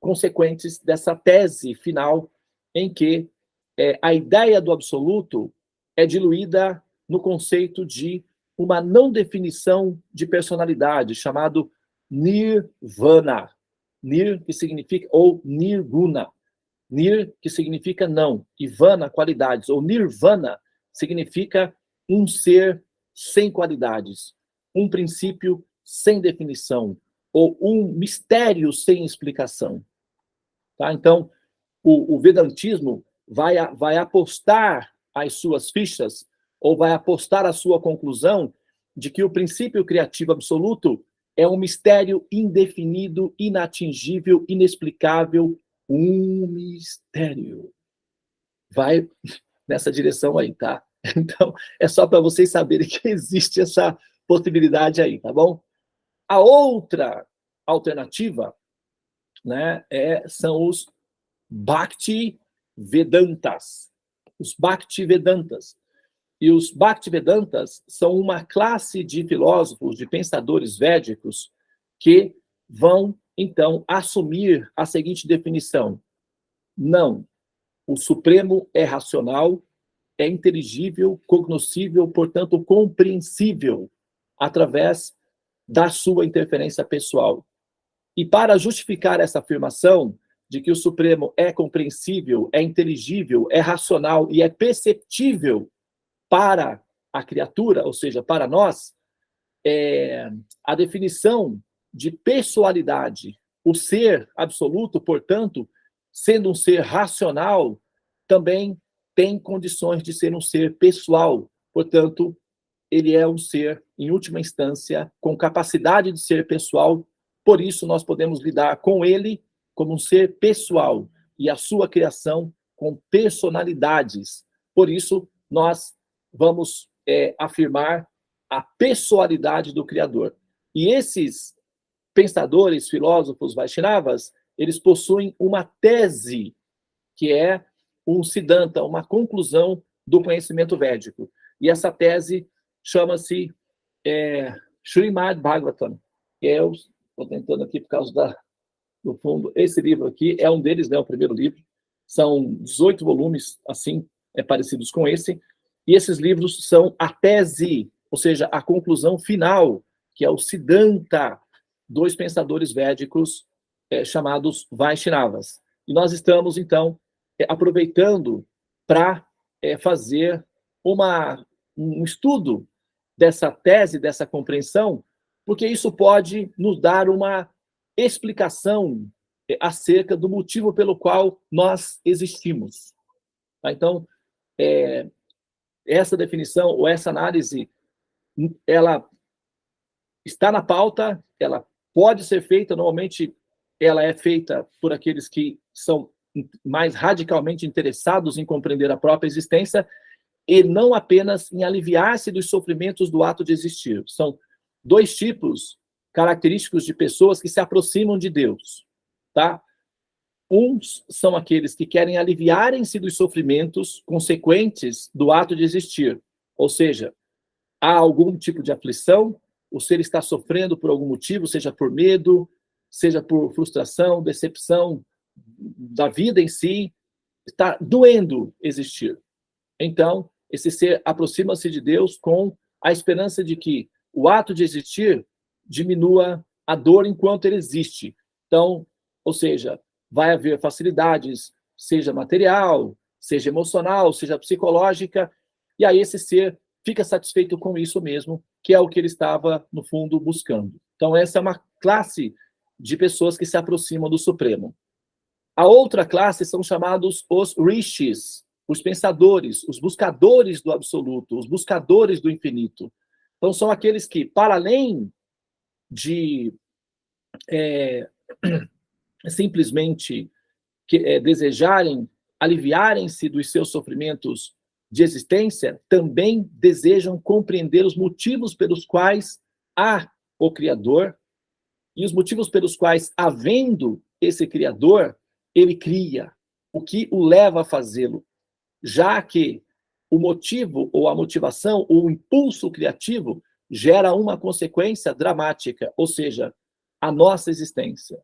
consequentes dessa tese final em que a ideia do absoluto é diluída no conceito de uma não definição de personalidade, chamado nirvana. Nir, que significa, ou nirguna. Nir, que significa não, e vana, qualidades, ou nirvana, significa um ser sem qualidades, um princípio sem definição, ou um mistério sem explicação. Tá? Então, o Vedantismo vai apostar as suas fichas, ou vai apostar a sua conclusão de que o princípio criativo absoluto é um mistério indefinido, inatingível, inexplicável, um mistério. Vai nessa direção aí, tá? Então, é só para vocês saberem que existe essa possibilidade aí, tá bom? A outra alternativa, né, são os Bhakti Vedantas. Os Bhakti Vedantas. E os Bhakti Vedantas são uma classe de filósofos, de pensadores védicos, que vão, então, assumir a seguinte definição: não, o Supremo é racional, é inteligível, cognoscível, portanto, compreensível, através da sua interferência pessoal. E para justificar essa afirmação de que o Supremo é compreensível, é inteligível, é racional e é perceptível para a criatura, ou seja, para nós, a definição de pessoalidade, o ser absoluto, portanto, sendo um ser racional, também tem condições de ser um ser pessoal. Portanto, ele é um ser, em última instância, com capacidade de ser pessoal. Por isso, nós podemos lidar com ele como um ser pessoal e a sua criação com personalidades. Por isso, nós vamos afirmar a pessoalidade do Criador. E esses pensadores, filósofos Vaishnavas, eles possuem uma tese, que é um Siddhanta, uma conclusão do conhecimento védico. E essa tese chama-se Srimad Bhagavatam. Eu estou tentando aqui por causa do fundo. Esse livro aqui é um deles, né, o primeiro livro. São 18 volumes, assim, parecidos com esse. E esses livros são a tese, ou seja, a conclusão final, que é o Siddhanta dos pensadores védicos chamados Vaishnavas. E nós estamos, então, aproveitando para fazer um estudo dessa tese, dessa compreensão, porque isso pode nos dar uma explicação acerca do motivo pelo qual nós existimos. Tá? Então, essa definição, ou essa análise, ela está na pauta, ela pode ser feita, normalmente ela é feita por aqueles que são mais radicalmente interessados em compreender a própria existência e não apenas em aliviar-se dos sofrimentos do ato de existir. São dois tipos característicos de pessoas que se aproximam de Deus, tá? Uns são aqueles que querem aliviarem-se dos sofrimentos consequentes do ato de existir, ou seja, há algum tipo de aflição, o ser está sofrendo por algum motivo, seja por medo, seja por frustração, decepção da vida em si, está doendo existir. Então, esse ser aproxima-se de Deus com a esperança de que o ato de existir diminua a dor enquanto ele existe. Então, ou seja, vai haver facilidades, seja material, seja emocional, seja psicológica, e aí esse ser fica satisfeito com isso mesmo, que é o que ele estava, no fundo, buscando. Então, essa é uma classe de pessoas que se aproximam do Supremo. A outra classe são chamados os rishis, os pensadores, os buscadores do absoluto, os buscadores do infinito. Então, são aqueles que, para além de simplesmente desejarem aliviarem-se dos seus sofrimentos de existência, também desejam compreender os motivos pelos quais há o Criador e os motivos pelos quais, havendo esse Criador, ele cria, o que o leva a fazê-lo, já que o motivo ou a motivação ou o impulso criativo gera uma consequência dramática, ou seja, a nossa existência.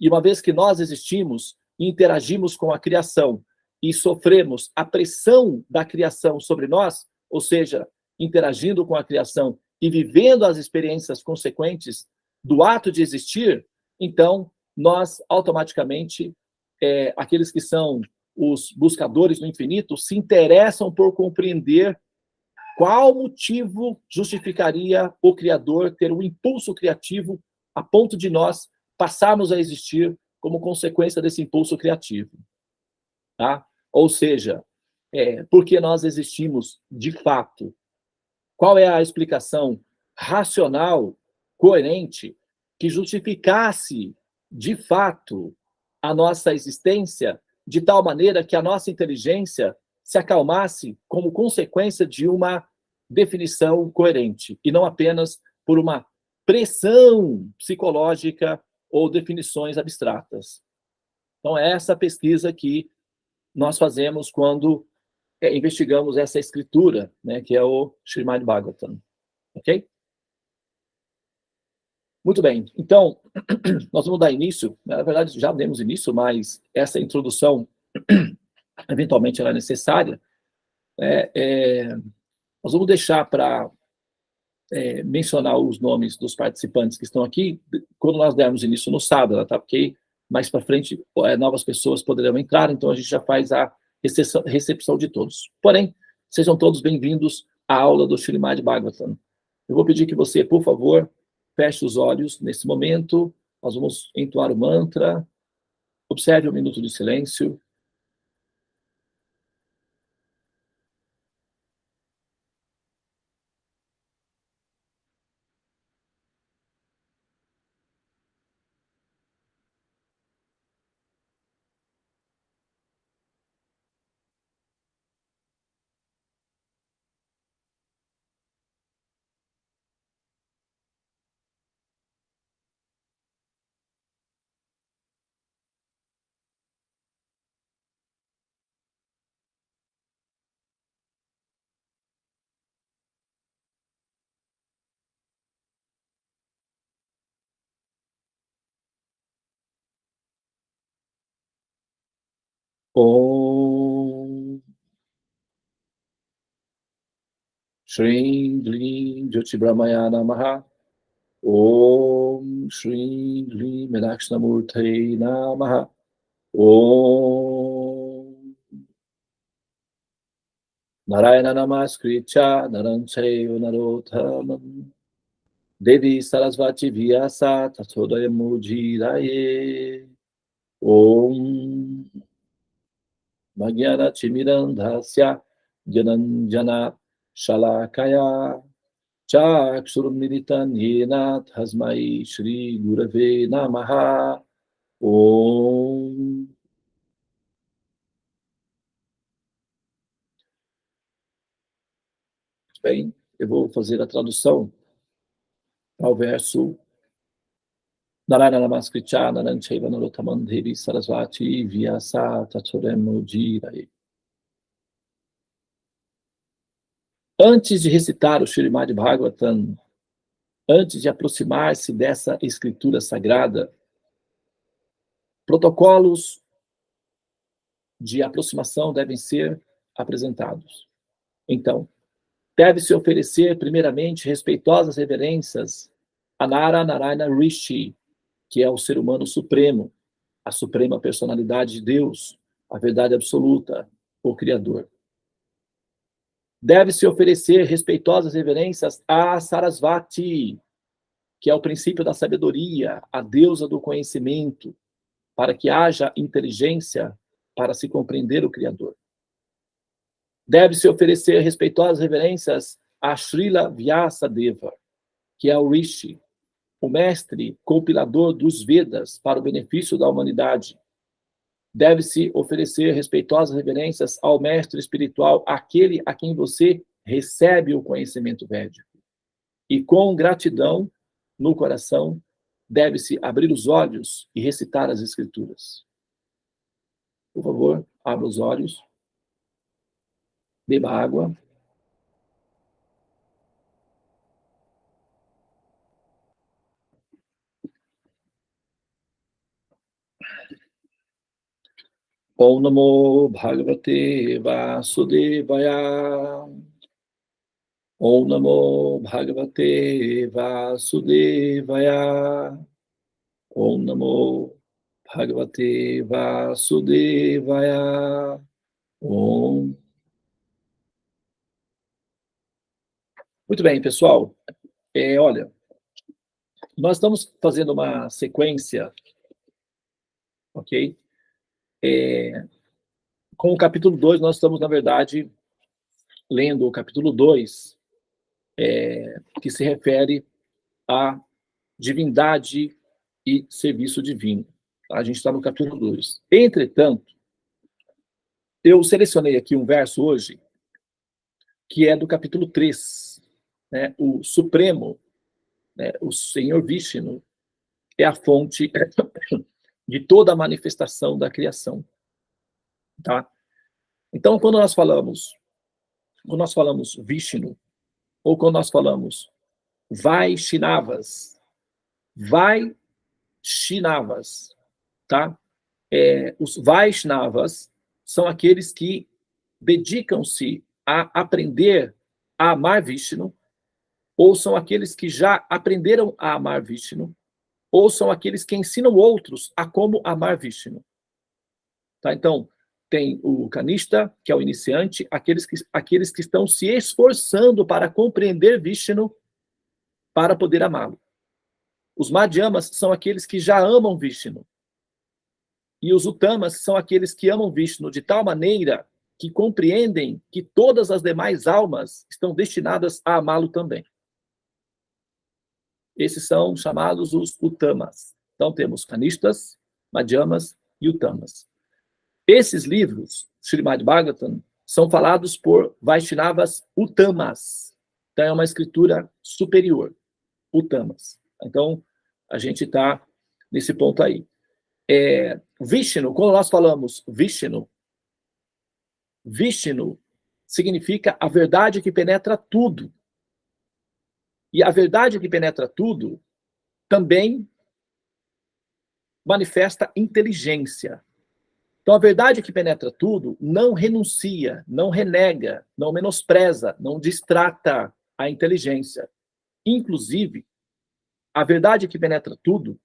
E uma vez que nós existimos, interagimos com a criação e sofremos a pressão da criação sobre nós, ou seja, interagindo com a criação e vivendo as experiências consequentes do ato de existir, então nós automaticamente, aqueles que são os buscadores do infinito, se interessam por compreender qual motivo justificaria o Criador ter um impulso criativo a ponto de nós passarmos a existir como consequência desse impulso criativo, tá? Ou seja, por que nós existimos de fato? Qual é a explicação racional, coerente, que justificasse de fato a nossa existência de tal maneira que a nossa inteligência se acalmasse como consequência de uma definição coerente, e não apenas por uma pressão psicológica ou definições abstratas. Então, é essa pesquisa que nós fazemos quando investigamos essa escritura, né, que é o Srimad Bhagavatam. Ok? Muito bem. Então, nós vamos dar início. Na verdade, já demos início, mas essa introdução, eventualmente, ela é necessária. Nós vamos deixar para mencionar os nomes dos participantes que estão aqui quando nós dermos início no sábado, tá? Porque mais para frente novas pessoas poderão entrar, então a gente já faz a recepção de todos. Porém, sejam todos bem-vindos à aula do Srimad Bhagavatam. Eu vou pedir que você, por favor, feche os olhos nesse momento. Nós vamos entoar o mantra. Observe um minuto de silêncio. Om Shri Glim Jyoti Brahmaya Namaha. Om Shri Glim Menakshnamurtei Namaha. Om Narayana Namaskritya Naranchayva Narottamam Devi Sarasvati Vyasa Tatodayamujiraye. Om Magyana Chimirandhasya Jananjana Shalakaya Chakshurumilitan Yena Tasmai Shri Gurave Namaha. Om. Bem, eu vou fazer a tradução ao verso Narayana Namaskritya Naranchayva Narottamam Devi Sarasvati Vyasa Tatodayamujiraye. Antes de recitar o Srimad Bhagavatam, antes de aproximar-se dessa escritura sagrada, protocolos de aproximação devem ser apresentados. Então, deve-se oferecer, primeiramente, respeitosas reverências a Nara Narayana Rishi, que é o ser humano supremo, a suprema personalidade de Deus, a verdade absoluta, o Criador. Deve-se oferecer respeitosas reverências a Sarasvati, que é o princípio da sabedoria, a deusa do conhecimento, para que haja inteligência para se compreender o Criador. Deve-se oferecer respeitosas reverências a Srila Vyasadeva, que é o Rishi, o mestre compilador dos Vedas para o benefício da humanidade. Deve-se oferecer respeitosas reverências ao mestre espiritual, aquele a quem você recebe o conhecimento védico. E com gratidão no coração, deve-se abrir os olhos e recitar as escrituras. Por favor, abra os olhos, beba água. Om Namo Bhagavate Vasudevaya. Om Namo Bhagavate Vasudevaya. Om Namo Bhagavate Vasudevaya. Om. Muito bem, pessoal. Olha, nós estamos fazendo uma sequência, ok? Com o capítulo 2, nós estamos, na verdade, lendo o capítulo 2, que se refere à divindade e serviço divino. A gente está no capítulo 2. Entretanto, eu selecionei aqui um verso hoje, que é do capítulo 3, né? O Supremo, né? O Senhor Vishnu, é a fonte de toda a manifestação da criação. Tá? Então, quando nós falamos Vishnu, ou quando nós falamos Vaishnavas, tá? Os Vaishnavas são aqueles que dedicam-se a aprender a amar Vishnu, ou são aqueles que já aprenderam a amar Vishnu, ou são aqueles que ensinam outros a como amar Vishnu. Tá? Então, tem o Kanishta, que é o iniciante, aqueles que estão se esforçando para compreender Vishnu, para poder amá-lo. Os Madhyamas são aqueles que já amam Vishnu. E os Uttamas são aqueles que amam Vishnu de tal maneira que compreendem que todas as demais almas estão destinadas a amá-lo também. Esses são chamados os Uttamas. Então temos Kanishtas, Madhyamas e Uttamas. Esses livros, Srimad Bhagavatam, são falados por Vaishnavas Uttamas. Então é uma escritura superior, Uttamas. Então a gente está nesse ponto aí. Vishnu, quando nós falamos Vishnu significa a verdade que penetra tudo. E a verdade que penetra tudo também manifesta inteligência. Então, a verdade que penetra tudo não renuncia, não renega, não menospreza, não distrata a inteligência. Inclusive, a verdade que penetra tudo,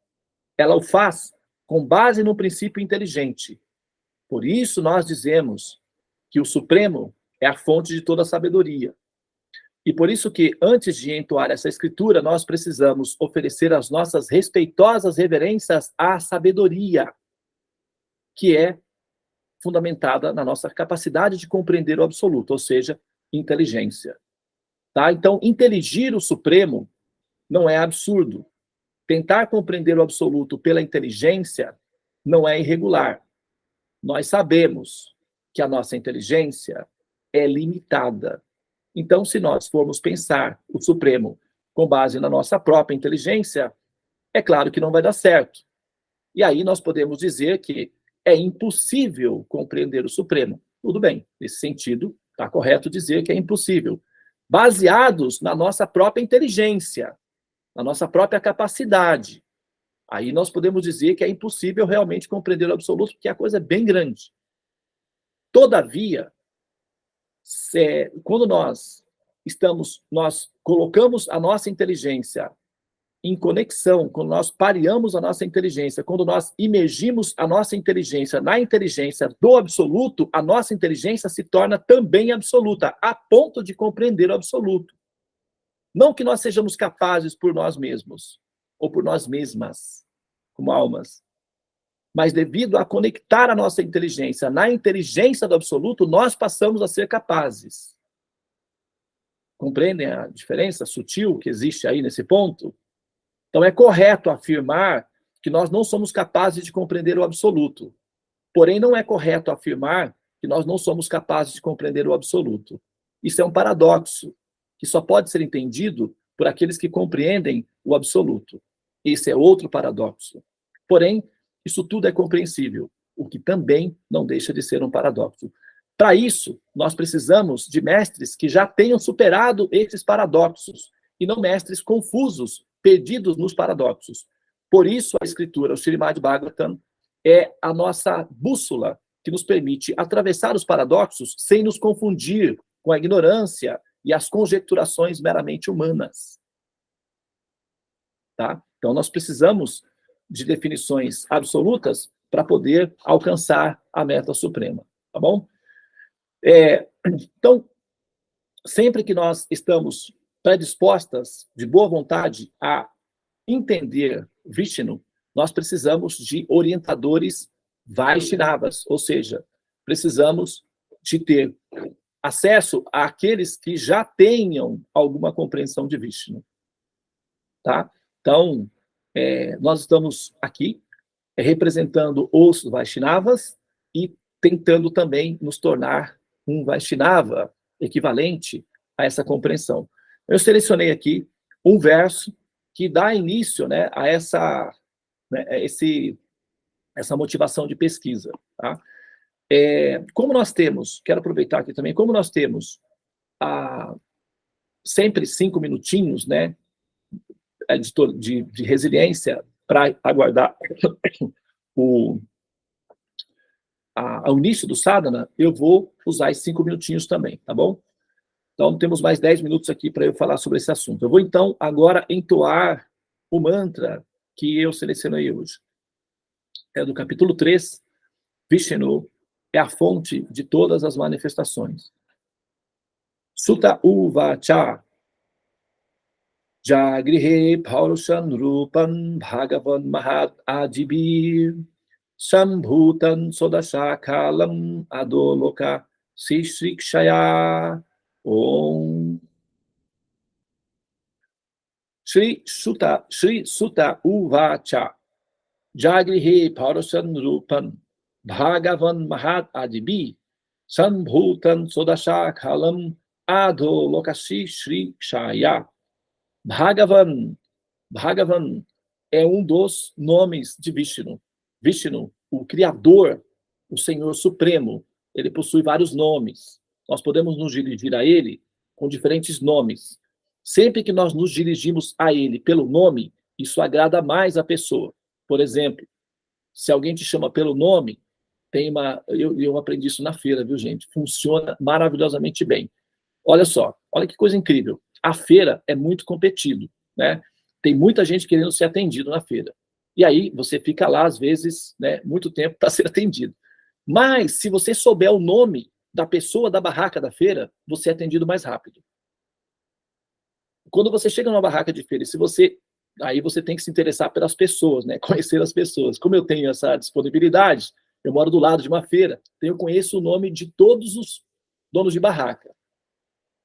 ela o faz com base no princípio inteligente. Por isso, nós dizemos que o Supremo é a fonte de toda a sabedoria. E por isso que, antes de entoar essa escritura, nós precisamos oferecer as nossas respeitosas reverências à sabedoria, que é fundamentada na nossa capacidade de compreender o absoluto, ou seja, inteligência. Tá? Então, inteligir o Supremo não é absurdo. Tentar compreender o absoluto pela inteligência não é irregular. Nós sabemos que a nossa inteligência é limitada. Então, se nós formos pensar o Supremo com base na nossa própria inteligência, é claro que não vai dar certo. E aí nós podemos dizer que é impossível compreender o Supremo. Tudo bem, nesse sentido, está correto dizer que é impossível. Baseados na nossa própria inteligência, na nossa própria capacidade. Aí nós podemos dizer que é impossível realmente compreender o absoluto, porque a coisa é bem grande. Todavia, quando nós colocamos a nossa inteligência em conexão, quando nós pareamos a nossa inteligência, quando nós imergimos a nossa inteligência na inteligência do absoluto, a nossa inteligência se torna também absoluta, a ponto de compreender o absoluto. Não que nós sejamos capazes por nós mesmos, ou por nós mesmas, como almas, mas devido a conectar a nossa inteligência na inteligência do absoluto, nós passamos a ser capazes. Compreendem a diferença sutil que existe aí nesse ponto? Então, é correto afirmar que nós não somos capazes de compreender o absoluto. Porém, não é correto afirmar que nós não somos capazes de compreender o absoluto. Isso é um paradoxo, que só pode ser entendido por aqueles que compreendem o absoluto. Esse é outro paradoxo. Porém, isso tudo é compreensível, o que também não deixa de ser um paradoxo. Para isso, nós precisamos de mestres que já tenham superado esses paradoxos, e não mestres confusos, perdidos nos paradoxos. Por isso, a escritura, o Srimad Bhagavatam, é a nossa bússola que nos permite atravessar os paradoxos sem nos confundir com a ignorância e as conjecturações meramente humanas. Tá? Então, nós precisamos de definições absolutas para poder alcançar a meta suprema. Tá bom? Então, sempre que nós estamos predispostas, de boa vontade, a entender Vishnu, nós precisamos de orientadores Vaishnavas, ou seja, precisamos de ter acesso àqueles que já tenham alguma compreensão de Vishnu. Tá? Então, nós estamos aqui representando os Vaishnavas e tentando também nos tornar um Vaishnava equivalente a essa compreensão. Eu selecionei aqui um verso que dá início, né, a essa motivação de pesquisa. Tá? Como nós temos, quero aproveitar aqui também, como nós temos sempre 5 minutinhos, né, de resiliência para aguardar o início do sadhana, eu vou usar esses 5 minutinhos também, tá bom? Então, temos mais 10 minutos aqui para eu falar sobre esse assunto. Eu vou, então, agora entoar o mantra que eu selecionei hoje. É do capítulo 3, Vishnu é a fonte de todas as manifestações. Sutta uvacha Jagrihe Paurushan Rupan Bhagavan Mahat Adibir Sambhutan Sodashakalam Adoloka Sishrikshaya Om Shri Sutta Uvacha Jagrihe Paurushan Rupan Bhagavan Mahat Adibir Sambhutan Sodashakalam Adoloka Sishrikshaya. Bhagavan é um dos nomes de Vishnu. Vishnu, o Criador, o Senhor Supremo, ele possui vários nomes. Nós podemos nos dirigir a ele com diferentes nomes. Sempre que nós nos dirigimos a ele pelo nome, isso agrada mais a pessoa. Por exemplo, se alguém te chama pelo nome, eu aprendi isso na feira, viu, gente? Funciona maravilhosamente bem. Olha só, olha que coisa incrível. A feira é muito competido, né? Tem muita gente querendo ser atendido na feira. E aí você fica lá, às vezes, né, muito tempo para ser atendido. Mas, se você souber o nome da pessoa da barraca da feira, você é atendido mais rápido. Quando você chega numa barraca de feira, aí você tem que se interessar pelas pessoas, né? Conhecer as pessoas. Como eu tenho essa disponibilidade, eu moro do lado de uma feira, então eu conheço o nome de todos os donos de barraca.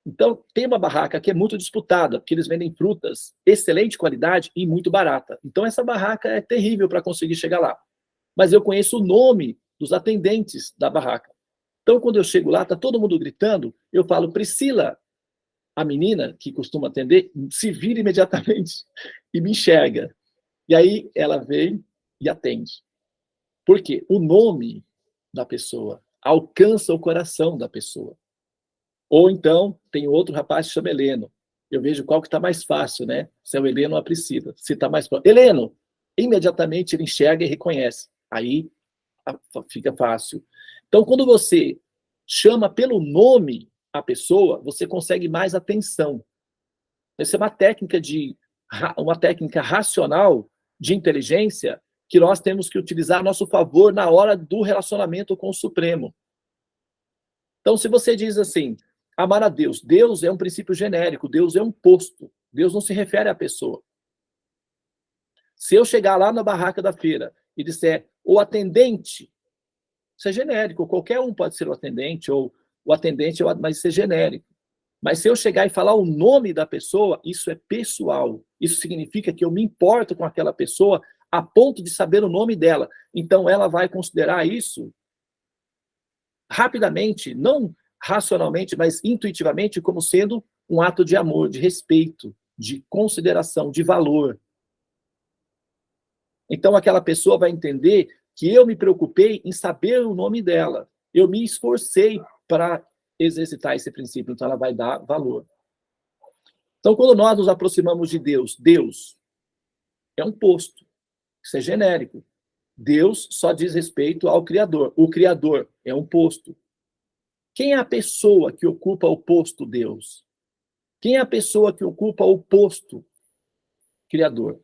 Então, tem uma barraca que é muito disputada, porque eles vendem frutas, excelente qualidade e muito barata. Então, essa barraca é terrível para conseguir chegar lá. Mas eu conheço o nome dos atendentes da barraca. Então, quando eu chego lá, está todo mundo gritando, eu falo, Priscila, a menina que costuma atender, se vira imediatamente e me enxerga. E aí, ela vem e atende. Por quê? O nome da pessoa alcança o coração da pessoa. Ou então, tem outro rapaz que chama Heleno. Eu vejo qual que está mais fácil, né? Se é o Heleno ou a Priscila. Se está mais próximo. Heleno! Imediatamente ele enxerga e reconhece. Aí fica fácil. Então, quando você chama pelo nome a pessoa, você consegue mais atenção. Essa é uma técnica racional de inteligência que nós temos que utilizar a nosso favor na hora do relacionamento com o Supremo. Então, se você diz assim, amar a Deus. Deus é um princípio genérico, Deus é um posto. Deus não se refere à pessoa. Se eu chegar lá na barraca da feira e disser o atendente, isso é genérico, qualquer um pode ser o atendente, ou o atendente, mas isso é genérico. Mas se eu chegar e falar o nome da pessoa, isso é pessoal. Isso significa que eu me importo com aquela pessoa a ponto de saber o nome dela. Então, ela vai considerar isso rapidamente, não racionalmente, mas intuitivamente, como sendo um ato de amor, de respeito, de consideração, de valor. Então, aquela pessoa vai entender que eu me preocupei em saber o nome dela. Eu me esforcei para exercitar esse princípio, então ela vai dar valor. Então, quando nós nos aproximamos de Deus, Deus é um posto, isso é genérico. Deus só diz respeito ao Criador. O Criador é um posto. Quem é a pessoa que ocupa o posto Deus? Quem é a pessoa que ocupa o posto Criador?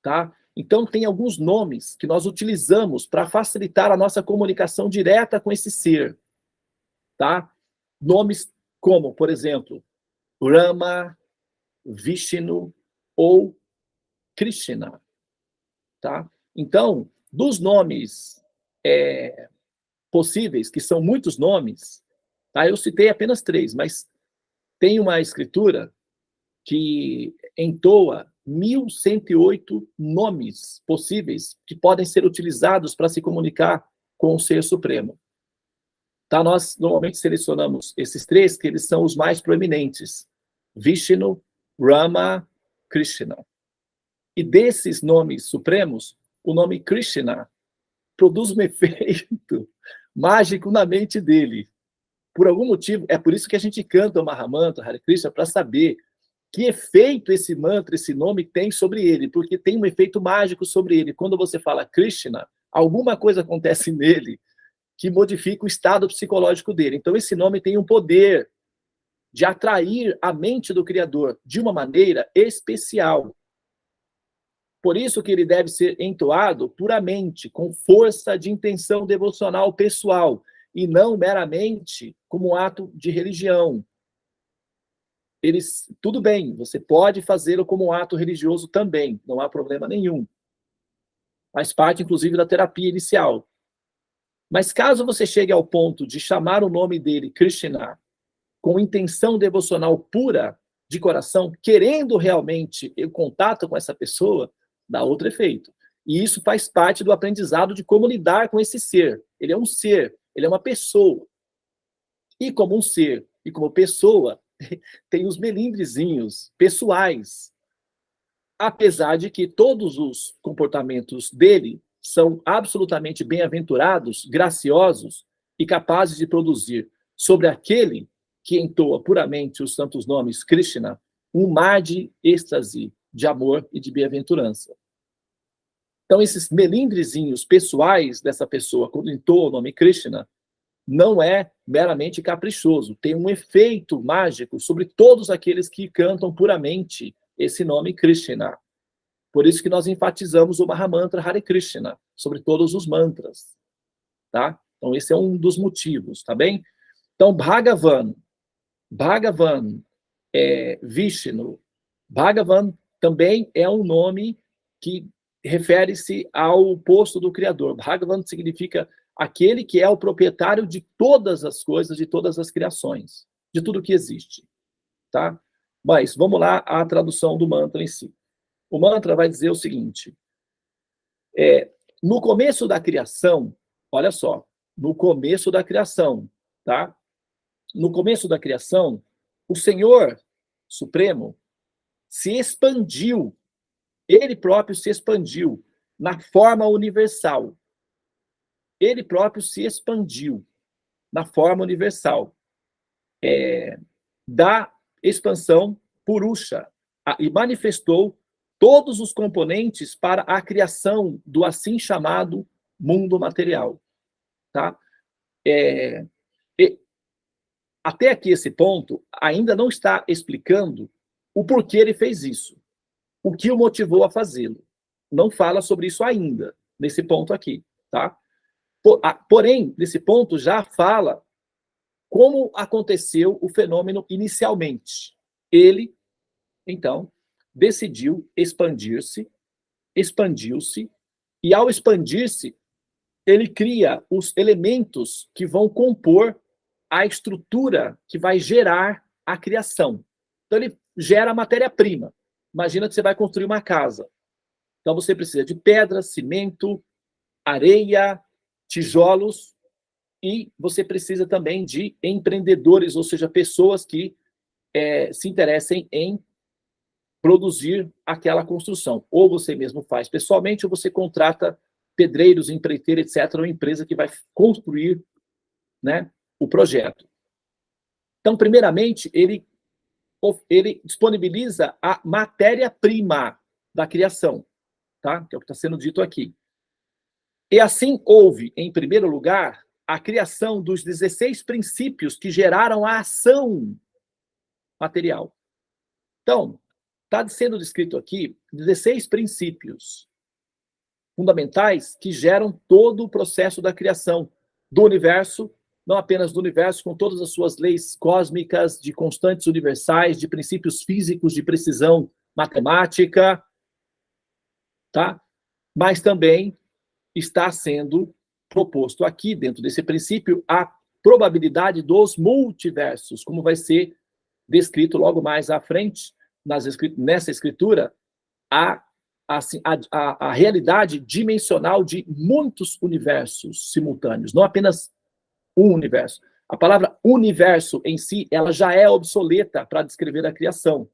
Tá? Então, tem alguns nomes que nós utilizamos para facilitar a nossa comunicação direta com esse ser. Tá? Nomes como, por exemplo, Rama, Vishnu ou Krishna. Tá? Então, dos nomes possíveis, que são muitos nomes, tá? Eu citei apenas 3, mas tem uma escritura que entoa 1.108 nomes possíveis que podem ser utilizados para se comunicar com o Ser Supremo. Tá? Nós normalmente selecionamos esses 3, que eles são os mais proeminentes: Vishnu, Rama, Krishna. E desses nomes supremos, o nome Krishna produz um efeito mágico na mente dele. Por algum motivo, é por isso que a gente canta o Mahamantra, Hare Krishna, para saber que efeito esse mantra, esse nome tem sobre ele, porque tem um efeito mágico sobre ele. Quando você fala Krishna, alguma coisa acontece nele que modifica o estado psicológico dele. Então, esse nome tem um poder de atrair a mente do Criador de uma maneira especial. Por isso que ele deve ser entoado puramente, com força de intenção devocional pessoal, e não meramente como ato de religião. Tudo bem, você pode fazê-lo como um ato religioso também, não há problema nenhum. Faz parte, inclusive, da terapia inicial. Mas caso você chegue ao ponto de chamar o nome dele, Krishna, com intenção devocional pura, de coração, querendo realmente o contato com essa pessoa, dá outro efeito. E isso faz parte do aprendizado de como lidar com esse ser. Ele é um ser, ele é uma pessoa. E como um ser, e como pessoa, tem os melindrezinhos pessoais. Apesar de que todos os comportamentos dele são absolutamente bem-aventurados, graciosos e capazes de produzir sobre aquele que entoa puramente os santos nomes Krishna um mar de êxtase, de amor e de bem-aventurança. Então, esses melindrezinhos pessoais dessa pessoa, quando entoa o nome Krishna, não é meramente caprichoso, tem um efeito mágico sobre todos aqueles que cantam puramente esse nome Krishna. Por isso que nós enfatizamos o Mahamantra Hare Krishna, sobre todos os mantras. Tá? Então, esse é um dos motivos, tá bem? Então, Bhagavan, Vishnu, Bhagavan também é um nome que refere-se ao posto do Criador. Bhagavan significa aquele que é o proprietário de todas as coisas, de todas as criações, de tudo que existe. Tá? Mas vamos lá à tradução do mantra em si. O mantra vai dizer o seguinte: no começo da criação, olha só, no começo da criação, tá? No começo da criação, o Senhor Supremo se expandiu, ele próprio se expandiu na forma universal. Ele próprio se expandiu na forma universal da expansão Purusha e manifestou todos os componentes para a criação do assim chamado mundo material. Tá? Até aqui esse ponto ainda não está explicando o porquê ele fez isso, o que o motivou a fazê-lo. Não fala sobre isso ainda, nesse ponto aqui. Tá? Porém, nesse ponto já fala como aconteceu o fenômeno inicialmente. Ele, então, decidiu expandir-se, expandiu-se, e ao expandir-se, ele cria os elementos que vão compor a estrutura que vai gerar a criação. Então, ele gera a matéria-prima. Imagina que você vai construir uma casa. Então, você precisa de pedra, cimento, areia, tijolos, e você precisa também de empreendedores, ou seja, pessoas que se interessem em produzir aquela construção. Ou você mesmo faz pessoalmente, ou você contrata pedreiros, empreiteiros, etc., uma empresa que vai construir, né, o projeto. Então, primeiramente, ele disponibiliza a matéria-prima da criação. tá? Que é o que está sendo dito aqui. E assim houve, em primeiro lugar, a criação dos 16 princípios que geraram a ação material. Então, está sendo descrito aqui 16 princípios fundamentais que geram todo o processo da criação do universo, não apenas do universo, com todas as suas leis cósmicas, de constantes universais, de princípios físicos, de precisão matemática, tá? Mas também está sendo proposto aqui, dentro desse princípio, a probabilidade dos multiversos, como vai ser descrito logo mais à frente, nessa escritura, a realidade dimensional de muitos universos simultâneos, não apenas um universo. A palavra universo em si, ela já é obsoleta para descrever a criação.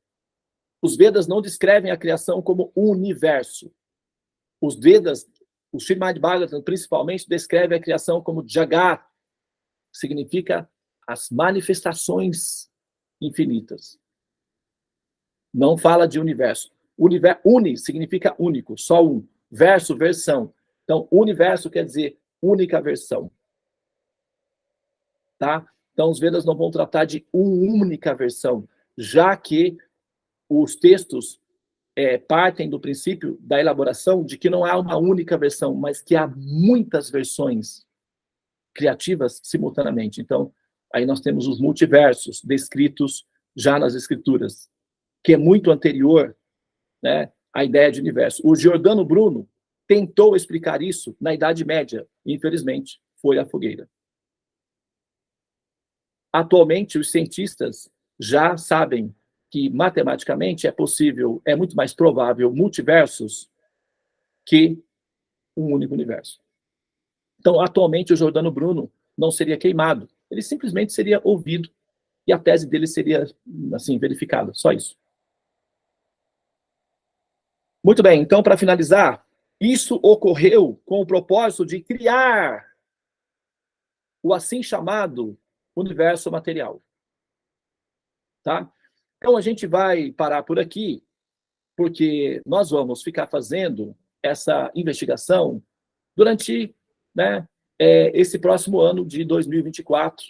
Os Vedas não descrevem a criação como universo. Os Vedas, o Srimad Bhagavatam principalmente, descreve a criação como Jagat, significa as manifestações infinitas. Não fala de universo. Uni significa único, só um. Verso, versão. Então, universo quer dizer única versão. Tá? Então, os Vedas não vão tratar de uma única versão, já que os textos partem do princípio da elaboração de que não há uma única versão, mas que há muitas versões criativas simultaneamente. Então, aí nós temos os multiversos descritos já nas escrituras, que é muito anterior, né, à ideia de universo. O Giordano Bruno tentou explicar isso na Idade Média, e infelizmente foi à fogueira. Atualmente, os cientistas já sabem que matematicamente é possível, é muito mais provável multiversos que um único universo. Então, atualmente, o Giordano Bruno não seria queimado, ele simplesmente seria ouvido e a tese dele seria, assim, verificada, só isso. Muito bem, então, para finalizar, isso ocorreu com o propósito de criar o assim chamado universo material. Tá? Então, a gente vai parar por aqui, porque nós vamos ficar fazendo essa investigação durante, né, esse próximo ano de 2024,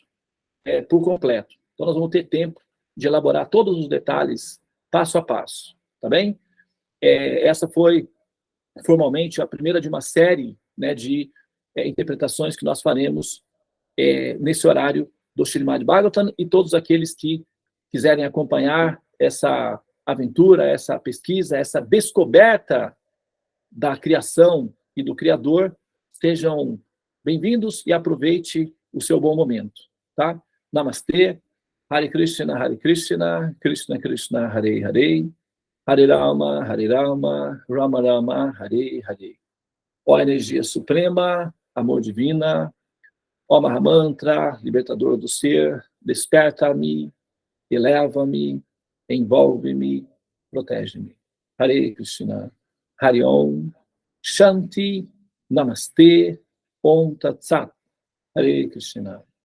por completo. Então, nós vamos ter tempo de elaborar todos os detalhes, passo a passo, tá bem? Essa foi, formalmente, a primeira de uma série, né, de interpretações que nós faremos nesse horário do Srimad Bhagavatam, e todos aqueles que quiserem acompanhar essa aventura, essa pesquisa, essa descoberta da criação e do Criador, sejam bem-vindos e aproveite o seu bom momento, tá? Namastê, Hare Krishna, Krishna Krishna, Hare Hare, Hare Rama, Rama Rama, Hare Hare. Ó energia suprema, amor divina, ó Mahamantra, libertador do ser, desperta-me, eleva-me, envolve-me, protege-me. Hare Krishna, Hare Om, Shanti, Namaste, Om Tat Sat. Hare Krishna.